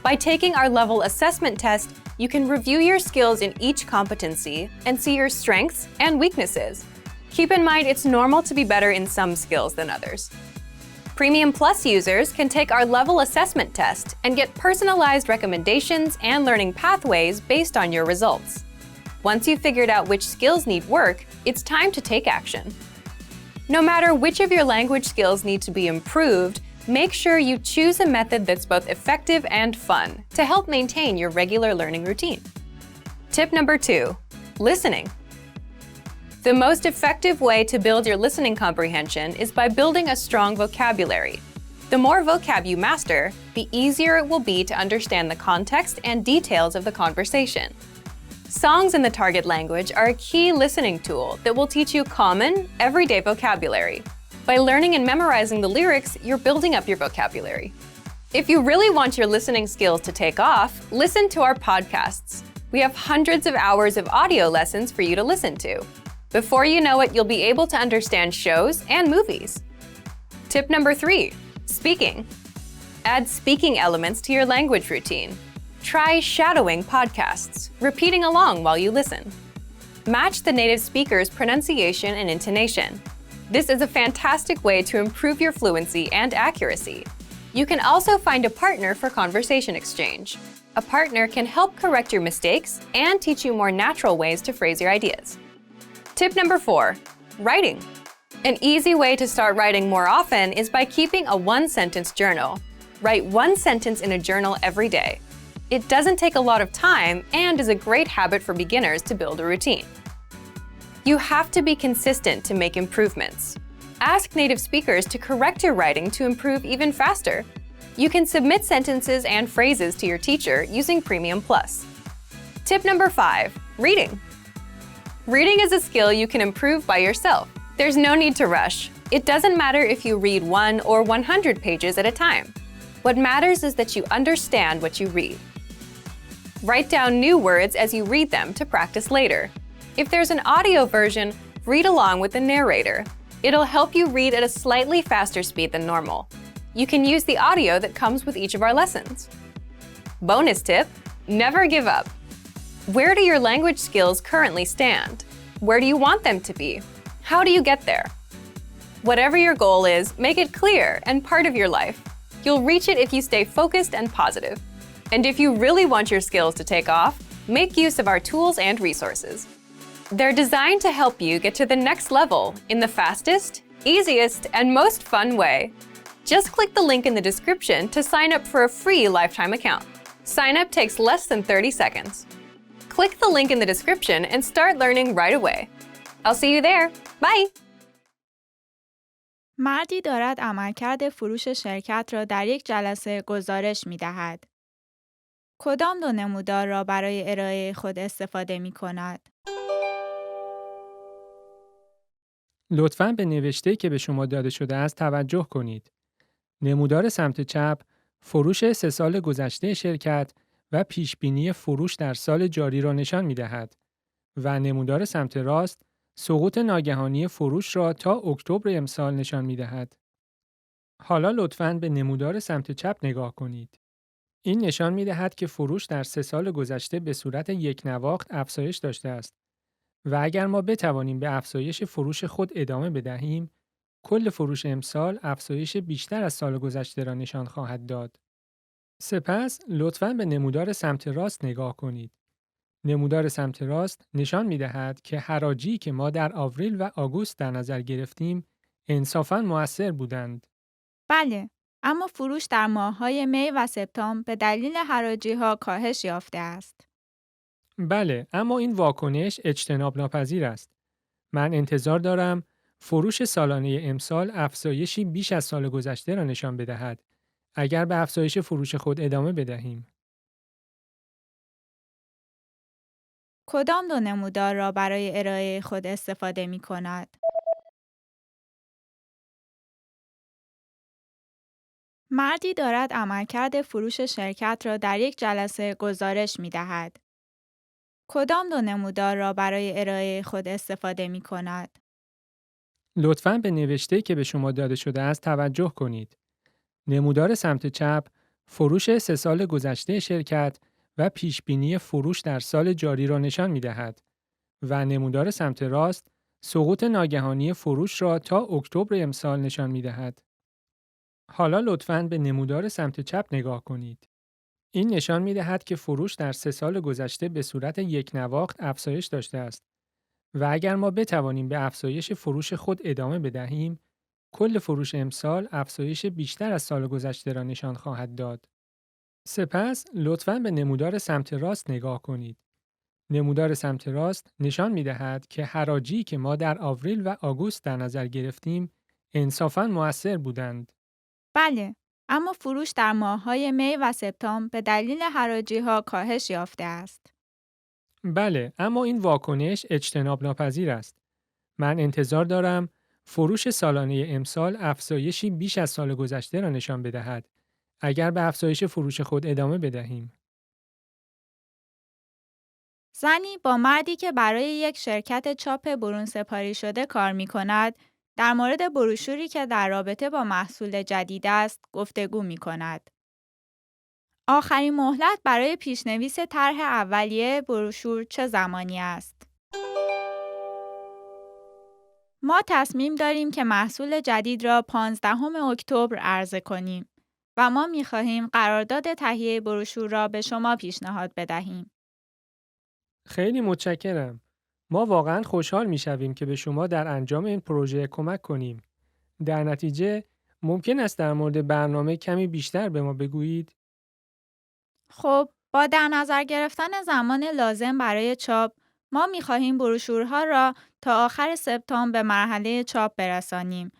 By taking our level assessment test, you can review your skills in each competency and see your strengths and weaknesses. Keep in mind it's normal to be better in some skills than others. Premium Plus users can take our level assessment test and get personalized recommendations and learning pathways based on your results. Once you've figured out which skills need work, it's time to take action. No matter which of your language skills need to be improved, make sure you choose a method that's both effective and fun to help maintain your regular learning routine. Tip number 2, listening. The most effective way to build your listening comprehension is by building a strong vocabulary. The more vocab you master, the easier it will be to understand the context and details of the conversation. Songs in the target language are a key listening tool that will teach you common, everyday vocabulary. By learning and memorizing the lyrics, you're building up your vocabulary. If you really want your listening skills to take off, listen to our podcasts. We have hundreds of hours of audio lessons for you to listen to. Before you know it, you'll be able to understand shows and movies. Tip number 3, speaking. Add speaking elements to your language routine. Try shadowing podcasts, repeating along while you listen. Match the native speaker's pronunciation and intonation. This is a fantastic way to improve your fluency and accuracy. You can also find a partner for conversation exchange. A partner can help correct your mistakes and teach you more natural ways to phrase your ideas. Tip number 4, writing. An easy way to start writing more often is by keeping a one-sentence journal. Write one sentence in a journal every day. It doesn't take a lot of time and is a great habit for beginners to build a routine. You have to be consistent to make improvements. Ask native speakers to correct your writing to improve even faster. You can submit sentences and phrases to your teacher using Premium Plus. Tip number 5, reading. Reading is a skill you can improve by yourself. There's no need to rush. It doesn't matter if you read 1 or 100 pages at a time. What matters is that you understand what you read. Write down new words as you read them to practice later. If there's an audio version, read along with the narrator. It'll help you read at a slightly faster speed than normal. You can use the audio that comes with each of our lessons. Bonus tip, never give up. Where do your language skills currently stand? Where do you want them to be? How do you get there? Whatever your goal is, make it clear and part of your life. You'll reach it if you stay focused and positive. And if you really want your skills to take off, make use of our tools and resources. They're designed to help you get to the next level in the fastest, easiest, and most fun way. Just click the link in the description to sign up for a free lifetime account. Sign up takes less than 30 seconds. Click the link in the description and start learning right away. I'll see you there. Bye! مردی دارد عملکرد فروش شرکت را در یک جلسه گزارش می‌دهد. کدام دو نمودار را برای ارائه خود استفاده می‌کند؟ لطفاً به نوشته‌ای که به شما داده شده است توجه کنید. نمودار سمت چپ فروش 3 سال گذشته شرکت و پیشبینی فروش در سال جاری را نشان می‌دهد و نمودار سمت راست سقوط ناگهانی فروش را تا اکتبر امسال نشان می‌دهد. حالا لطفاً به نمودار سمت چپ نگاه کنید. این نشان می‌دهد که فروش در 3 سال گذشته به صورت یک نواخت افزایش داشته است و اگر ما بتوانیم به افزایش فروش خود ادامه بدهیم، کل فروش امسال افزایش بیشتر از سال گذشته را نشان خواهد داد. سپس لطفاً به نمودار سمت راست نگاه کنید. نمودار سمت راست نشان می‌دهد که حراجی که ما در آوریل و آگوست در نظر گرفتیم انصافاً مؤثر بودند. بله، اما فروش در ماه‌های می و سپتامبر به دلیل حراجی‌ها کاهش یافته است. بله، اما این واکنش اجتناب ناپذیر است. من انتظار دارم فروش سالانه امسال افزایشی بیش از سال گذشته را نشان بدهد اگر به افزایش فروش خود ادامه بدهیم. کدام دو نمودار را برای ارائه خود استفاده می‌کند؟ مردی دارد عملکرد فروش شرکت را در یک جلسه گزارش می‌دهد. کدام دو نمودار را برای ارائه خود استفاده می‌کند؟ لطفاً به نوشته‌ای که به شما داده شده است توجه کنید. نمودار سمت چپ فروش 3 سال گذشته شرکت و پیشبینی فروش در سال جاری را نشان می‌دهد و نمودار سمت راست سقوط ناگهانی فروش را تا اکتبر امسال نشان می‌دهد. حالا لطفاً به نمودار سمت چپ نگاه کنید. این نشان می‌دهد که فروش در 3 سال گذشته به صورت یک نواخت افزایش داشته است و اگر ما بتوانیم به افزایش فروش خود ادامه بدهیم، کل فروش امسال افزایش بیشتر از سال گذشته را نشان خواهد داد. سپس لطفاً به نمودار سمت راست نگاه کنید. نمودار سمت راست نشان می‌دهد که حراجی که ما در آوریل و آگوست در نظر گرفتیم انصافاً مؤثر بودند. بله، اما فروش در ماه‌های می و سپتامبر به دلیل حراجی‌ها کاهش یافته است. بله، اما این واکنش اجتناب ناپذیر است. من انتظار دارم فروش سالانه امسال افزایشی بیش از سال گذشته را نشان بدهد اگر به افزایش فروش خود ادامه بدهیم. زنی با مردی که برای یک شرکت چاپ برون سپاری شده کار می‌کند، در مورد بروشوری که در رابطه با محصول جدید است، گفتگو می‌کند. آخرین مهلت برای پیشنویس طرح اولیه بروشور چه زمانی است؟ ما تصمیم داریم که محصول جدید را 15 اکتبر عرضه کنیم و ما می‌خواهیم قرارداد تهیه بروشور را به شما پیشنهاد بدهیم. خیلی متشکرم. ما واقعاً خوشحال می‌شویم که به شما در انجام این پروژه کمک کنیم. در نتیجه ممکن است در مورد برنامه کمی بیشتر به ما بگویید؟ خب، با در نظر گرفتن زمان لازم برای چاپ، ما می‌خواهیم بروشورها را تا آخر سپتامبر به مرحله چاپ برسانیم.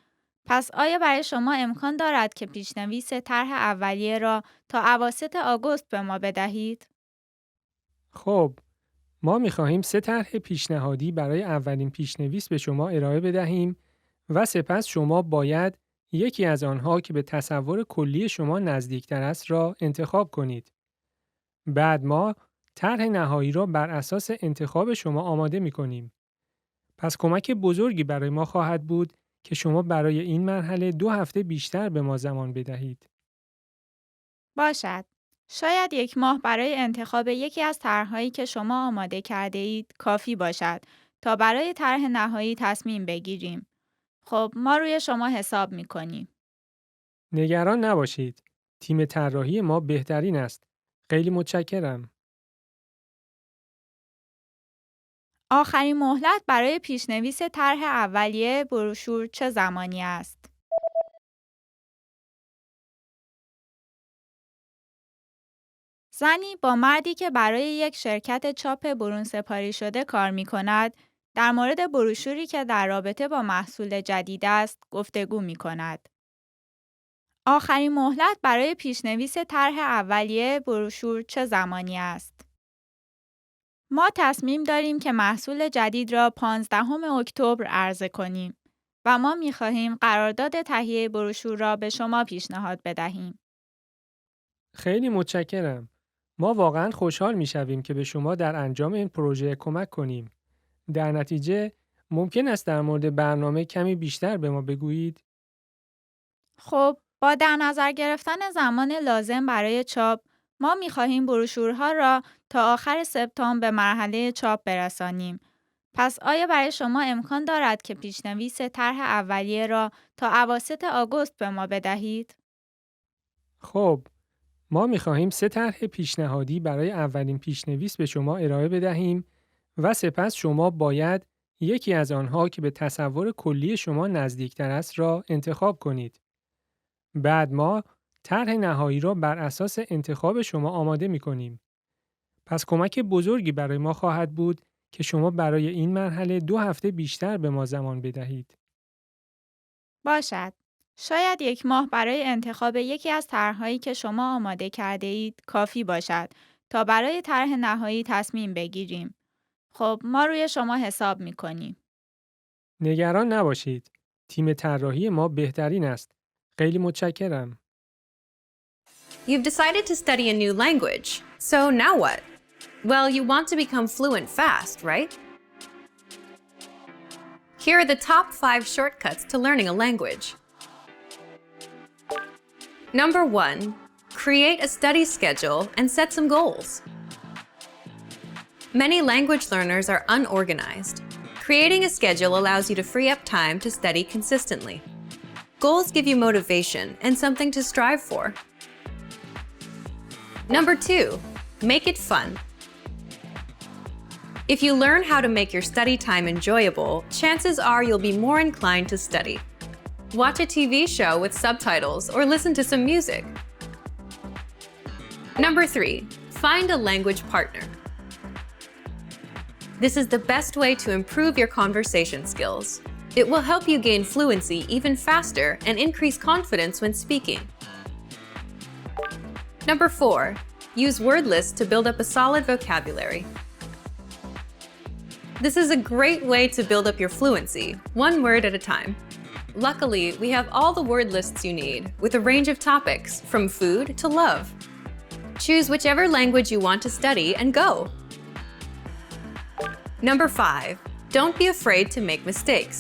پس آیا برای شما امکان دارد که پیشنویس طرح اولیه را تا اواسط آگوست به ما بدهید؟ خب، ما می‌خواهیم 3 طرح پیشنهادی برای اولین پیشنویس به شما ارائه بدهیم و سپس شما باید یکی از آنها که به تصور کلی شما نزدیکتر است را انتخاب کنید. بعد ما طرح نهایی را بر اساس انتخاب شما آماده می‌کنیم. پس کمک بزرگی برای ما خواهد بود که شما برای این مرحله 2 هفته بیشتر به ما زمان بدهید. باشد. شاید 1 ماه برای انتخاب یکی از طرح‌هایی که شما آماده کرده اید کافی باشد تا برای طرح نهایی تصمیم بگیریم. خب، ما روی شما حساب می‌کنیم. نگران نباشید. تیم طراحی ما بهترین است. خیلی متشکرم. آخرین مهلت برای پیشنویس طرح اولیه بروشور چه زمانی است؟ زنی با مردی که برای یک شرکت چاپ برون سپاری شده کار می کند، در مورد بروشوری که در رابطه با محصول جدید است، گفتگو می کند. آخرین مهلت برای پیشنویس طرح اولیه بروشور چه زمانی است؟ ما تصمیم داریم که محصول جدید را 15 اکتبر عرضه کنیم و ما می خواهیم قرارداد تهیه بروشور را به شما پیشنهاد بدهیم. خیلی متشکرم. ما واقعاً خوشحال می‌شویم که به شما در انجام این پروژه کمک کنیم. در نتیجه ممکن است در مورد برنامه کمی بیشتر به ما بگویید؟ خب، با در نظر گرفتن زمان لازم برای چاپ، ما می‌خواهیم بروشورها را تا آخر سپتامبر به مرحله چاپ برسانیم. پس آیا برای شما امکان دارد که پیشنویس طرح اولیه را تا اواسط آگوست به ما بدهید؟ خب، ما می‌خواهیم 3 طرح پیشنهادی برای اولین پیشنویس به شما ارائه بدهیم و سپس شما باید یکی از آنها که به تصور کلی شما نزدیکتر است را انتخاب کنید. بعد ما طرح نهایی را بر اساس انتخاب شما آماده می‌کنیم. پس کمک بزرگی برای ما خواهد بود که شما برای این مرحله 2 هفته بیشتر به ما زمان بدهید. باشد. شاید 1 ماه برای انتخاب یکی از طرح‌هایی که شما آماده کرده اید کافی باشد تا برای طرح نهایی تصمیم بگیریم. خب، ما روی شما حساب می‌کنیم. نگران نباشید. تیم طراحی ما بهترین است. خیلی متشکرم. You've decided to study a new language. So now what? Well, you want to become fluent fast, right? Here are the top 5 shortcuts to learning a language. Number 1, create a study schedule and set some goals. Many language learners are unorganized. Creating a schedule allows you to free up time to study consistently. Goals give you motivation and something to strive for. Number 2, make it fun. If you learn how to make your study time enjoyable, chances are you'll be more inclined to study. Watch a TV show with subtitles or listen to some music. Number 3, find a language partner. This is the best way to improve your conversation skills. It will help you gain fluency even faster and increase confidence when speaking. Number 4, use word lists to build up a solid vocabulary. This is a great way to build up your fluency, one word at a time. Luckily, we have all the word lists you need, with a range of topics, from food to love. Choose whichever language you want to study and go. Number 5, don't be afraid to make mistakes.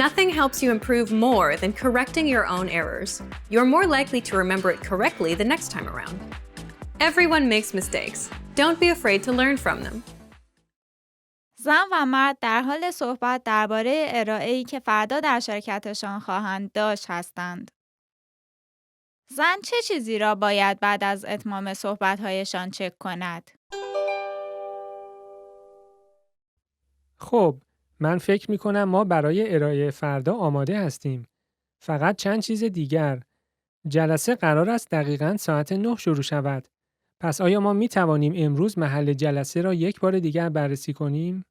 Nothing helps you improve more than correcting your own errors. You're more likely to remember it correctly the next time around. Everyone makes mistakes. Don't be afraid to learn from them. زن و مرد در حال صحبت درباره ارائه‌ای که فردا در شرکتشان خواهند داشت هستند. زن چه چیزی را باید بعد از اتمام صحبت‌هایشان چک کند؟ خب، من فکر می کنم ما برای ارائه فردا آماده هستیم. فقط چند چیز دیگر. جلسه قرار است دقیقاً ساعت 9 شروع شود. پس آیا ما می توانیم امروز محل جلسه را یک بار دیگر بررسی کنیم؟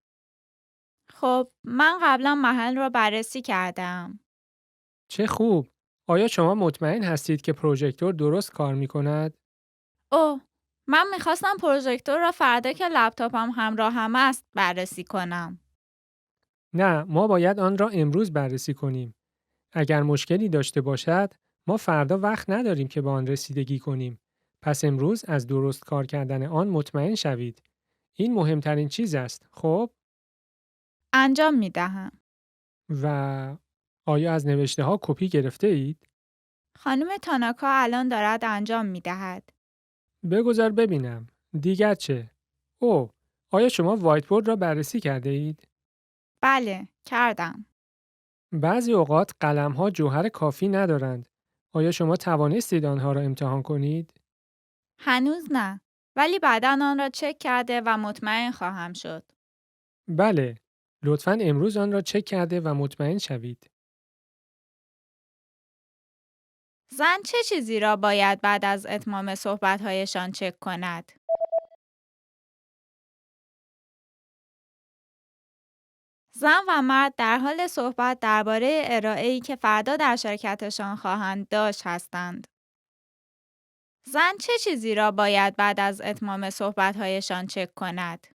خب، من قبلا محل را بررسی کردم. چه خوب! آیا شما مطمئن هستید که پروژکتور درست کار می کند؟ اوه، من میخواستم پروژکتور را فردا که لپتاپم همراهم است بررسی کنم. نه، ما باید آن را امروز بررسی کنیم. اگر مشکلی داشته باشد، ما فردا وقت نداریم که به آن رسیدگی کنیم. پس امروز از درست کار کردن آن مطمئن شوید. این مهمترین چیز است. خب؟ انجام میدهم. و آیا از نوشته ها کپی گرفته اید؟ خانم تاناکا الان دارد انجام میدهد. بگذار ببینم. دیگر چه؟ او، آیا شما وایت بورد را بررسی کرده اید؟ بله، کردم. بعضی اوقات قلم ها جوهر کافی ندارند. آیا شما توانستید آنها را امتحان کنید؟ هنوز نه، ولی بعدا آن را چک کرده و مطمئن خواهم شد. بله. لطفاً امروز آن را چک کرده و مطمئن شوید. زن چه چیزی را باید بعد از اتمام صحبت‌هایشان چک کند؟ زن و مرد در حال صحبت درباره ارائه‌ای که فردا در شرکتشان خواهند داشت هستند. زن چه چیزی را باید بعد از اتمام صحبت‌هایشان چک کند؟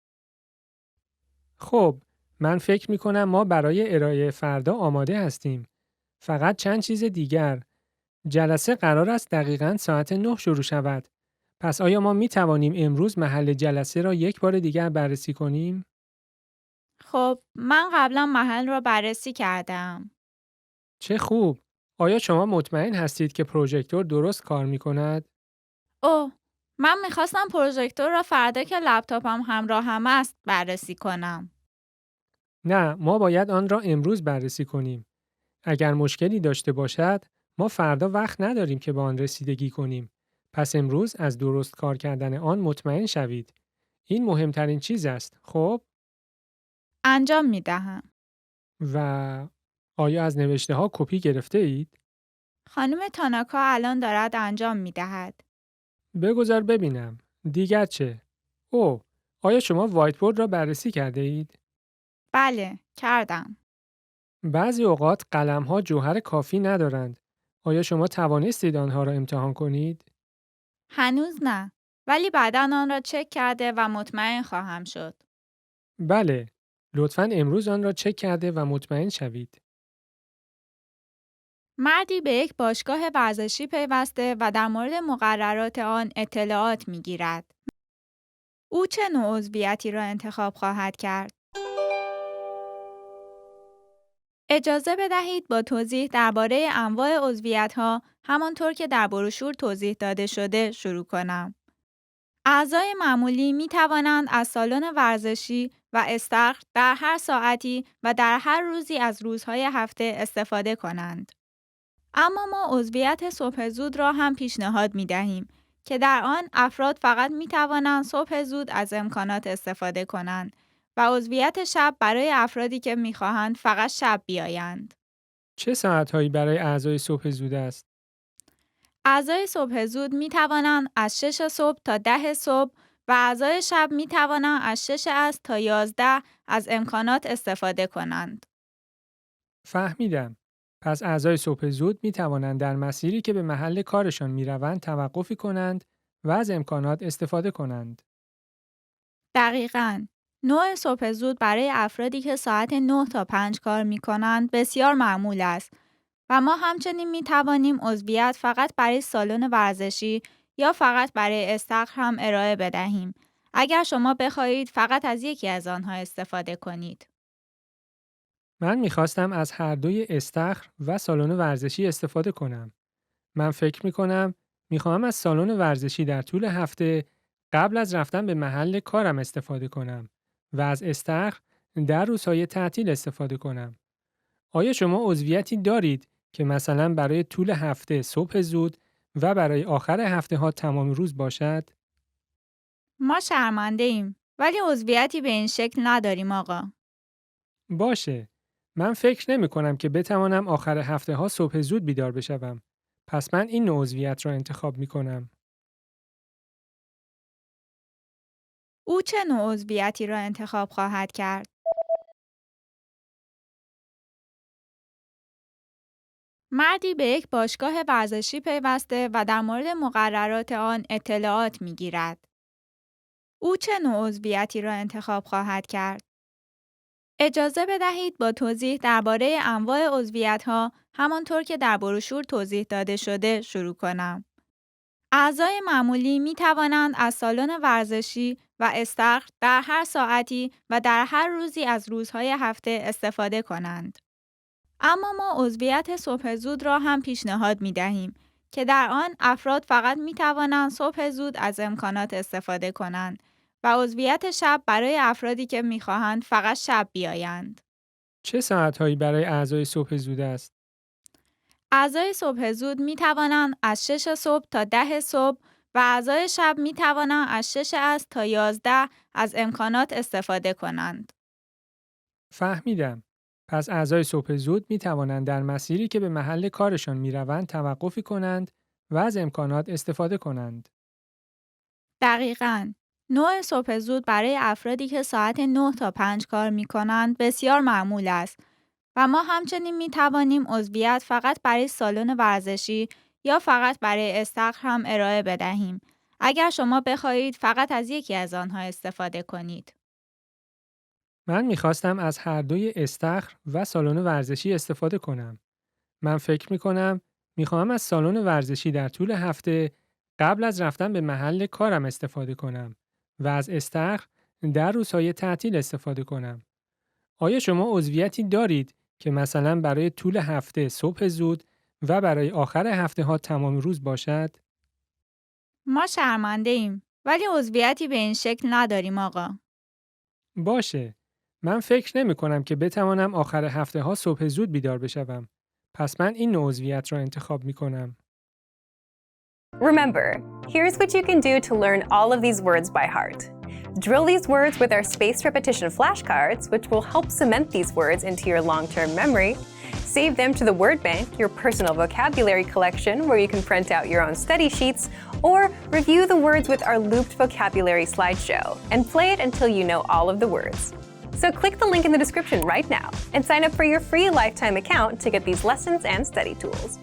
خب، من فکر می کنم ما برای ارائه فردا آماده هستیم. فقط چند چیز دیگر. جلسه قرار است دقیقاً ساعت 9 شروع شود. پس آیا ما می توانیم امروز محل جلسه را یک بار دیگر بررسی کنیم؟ خب، من قبلا محل را بررسی کردم. چه خوب! آیا شما مطمئن هستید که پروژکتور درست کار می کند؟ اوه، من میخواستم پروژکتور را فردا که لپتاپم همراهم است بررسی کنم. نه، ما باید آن را امروز بررسی کنیم. اگر مشکلی داشته باشد، ما فردا وقت نداریم که به آن رسیدگی کنیم. پس امروز از درست کار کردن آن مطمئن شوید. این مهمترین چیز است. خب؟ انجام میدهم. و آیا از نوشته ها کپی گرفته اید؟ خانم تاناکا الان دارد انجام میدهد. بگذار ببینم. دیگر چه؟ او، آیا شما وایت بورد را بررسی کرده اید؟ بله، کردم. بعضی اوقات قلم ها جوهر کافی ندارند. آیا شما توانستید آنها را امتحان کنید؟ هنوز نه، ولی بعدا آن را چک کرده و مطمئن خواهم شد. بله. لطفاً امروز آن را چک کرده و مطمئن شوید. مردی به یک باشگاه ورزشی پیوسته و در مورد مقررات آن اطلاعات میگیرد. او چه نوع عضویتی را انتخاب خواهد کرد؟ اجازه بدهید با توضیح درباره انواع عضویت‌ها همانطور که در بروشور توضیح داده شده شروع کنم. اعضای معمولی می توانند از سالن ورزشی و استخر در هر ساعتی و در هر روزی از روزهای هفته استفاده کنند. اما ما عضویت صبح زود را هم پیشنهاد می دهیم که در آن افراد فقط می توانند صبح زود از امکانات استفاده کنند و عضویت شب برای افرادی که می خواهند فقط شب بیایند. چه ساعت‌هایی برای اعضای صبح زود است؟ اعضای صبح زود می توانند از 6 صبح تا 10 صبح و اعضای شب می توانند از 6 عصر تا 11 از امکانات استفاده کنند. فهمیدم. پس اعضای صبح زود می توانند در مسیری که به محل کارشان می روند توقفی کنند و از امکانات استفاده کنند. دقیقاً. نوع صبح زود برای افرادی که ساعت 9 تا 5 کار می کنند بسیار معمول است و ما همچنین می توانیم عضویت فقط برای سالن ورزشی یا فقط برای استخر هم ارائه بدهیم. اگر شما بخواهید فقط از یکی از آنها استفاده کنید. من میخواستم از هر دوی استخر و سالن ورزشی استفاده کنم. من فکر میکنم میخواهم از سالن ورزشی در طول هفته قبل از رفتن به محل کارم استفاده کنم و از استخر در روزهای تعطیل استفاده کنم. آیا شما عضویتی دارید که مثلا برای طول هفته صبح زود و برای آخر هفته ها تمام روز باشد؟ ما شرمنده ایم ولی عضویتی به این شکل نداریم آقا. باشه. من فکر نمی کنم که بتوانم آخر هفته ها صبح زود بیدار بشوم. پس من این نوع عضویت را انتخاب می کنم. او چه نوع عضویتی را انتخاب خواهد کرد؟ مردی به یک باشگاه ورزشی پیوسته و در مورد مقررات آن اطلاعات می‌گیرد. او چه نوع عضویتی را انتخاب خواهد کرد؟ اجازه بدهید با توضیح درباره انواع عضویت‌ها همانطور که در بروشور توضیح داده شده شروع کنم. اعضای معمولی می توانند از سالن ورزشی و استخر در هر ساعتی و در هر روزی از روزهای هفته استفاده کنند. اما ما عضویت صبح زود را هم پیشنهاد می دهیم که در آن افراد فقط می توانند صبح زود از امکانات استفاده کنند و عضویت شب برای افرادی که می خواهند فقط شب بیایند. چه ساعت‌هایی برای اعضای صبح زود است؟ اعضای صبح زود می توانند از 6 صبح تا 10 صبح و اعضای شب می توانند از 6 عصر تا 11 از امکانات استفاده کنند. فهمیدم. پس اعضای صبح زود می توانند در مسیری که به محل کارشان می روند توقفی کنند و از امکانات استفاده کنند. دقیقاً. نوع صبح زود برای افرادی که ساعت 9 تا 5 کار می کنند بسیار معمول است و ما همچنین می توانیم عضویت فقط برای سالن ورزشی یا فقط برای استخر هم ارائه بدهیم اگر شما بخواهید فقط از یکی از آنها استفاده کنید. من می‌خواستم از هر دوی استخر و سالن ورزشی استفاده کنم. من فکر می‌کنم می‌خواهم از سالن ورزشی در طول هفته قبل از رفتن به محل کارم استفاده کنم و از استخر در روزهای تعطیل استفاده کنم. آیا شما عضویتی دارید که مثلا برای طول هفته صبح زود و برای آخر هفته ها تمام روز باشد؟ ما شرمنده ایم ولی عضویتی به این شکل نداریم آقا. باشه. من فکر نمی کنم که بتوانم آخر هفته ها صبح زود بیدار بشوم. پس من این نوع عضویت را انتخاب می کنم. Remember, here's what you can do to learn all of these words by heart. Drill these words with our spaced repetition flashcards, which will help cement these words into your long-term memory. Save them to the word bank, your personal vocabulary collection, where you can print out your own study sheets, or review the words with our looped vocabulary slideshow, and play it until you know all of the words. So click the link in the description right now and sign up for your free lifetime account to get these lessons and study tools.